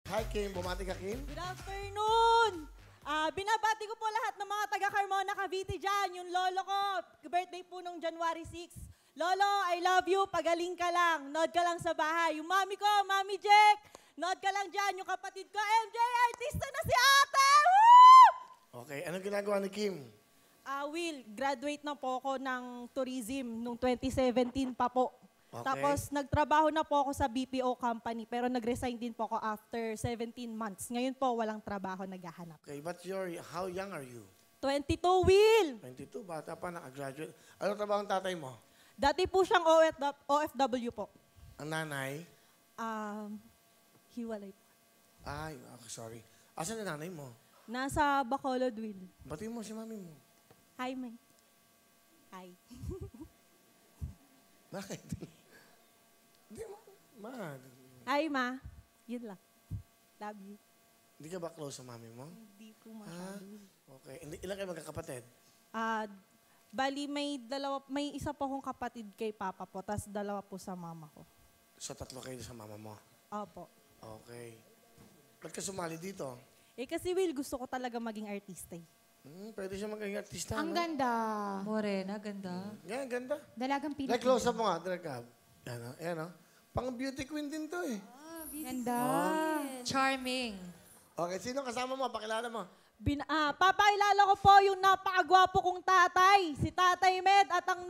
Hi, Kim. Bumati ka, Kim? Good afternoon! Binabati ko po lahat ng mga taga-Carmona, Cavite dyan. Yung lolo ko, birthday po nung January 6. Lolo, I love you. Pagaling ka lang. Nod ka lang sa bahay. Yung mami ko, Mami Jack, nod ka lang dyan. Yung kapatid ko, MJ, artista na si ate! Woo! Okay. Anong ginagawa ni Kim? Will, graduate na po ako ng tourism nung 2017 pa po. Okay. Tapos nagtrabaho na po ako sa BPO company pero nag-resign din po ako after 17 months. Ngayon po walang trabaho naghahanap. Okay, but how young are you? 22, Will! 22, bata pa, nakagraduate. Ano trabaho ang tatay mo? Dati po siyang OFW po. Ang nanay? Hiwalay po. Ay, sorry. Asan ang nanay mo? Nasa Bacolod, Will. Batiin mo si mami mo. Hi, May. Hi. Bakit? Hindi mo. Hi, Ma. Yun lang. Love you. Hindi ka ba close sa mami mo? Hindi po masyado. Okay. Ilan kayo magkakapatid? Bali, may isa po akong kapatid kay Papa po, tas dalawa po sa mama ko. So, 3 kayo sa mama mo? Opo. Okay. Ba't ka sumali dito? Kasi Will, gusto ko talaga maging artista eh. Pwede siya maging artista, Ang no? ganda. Morena, ganda. Yan, ganda. Dalagang Pilipino. Like, close up mo nga, Dragab. Yan, ayan, o. Pang beauty queen din to, eh. Ganda. Charming. Okay, sino kasama mo? Pakilala mo. Papakilala ko po yung napakagwapo kong tatay, si Tatay Med, at ang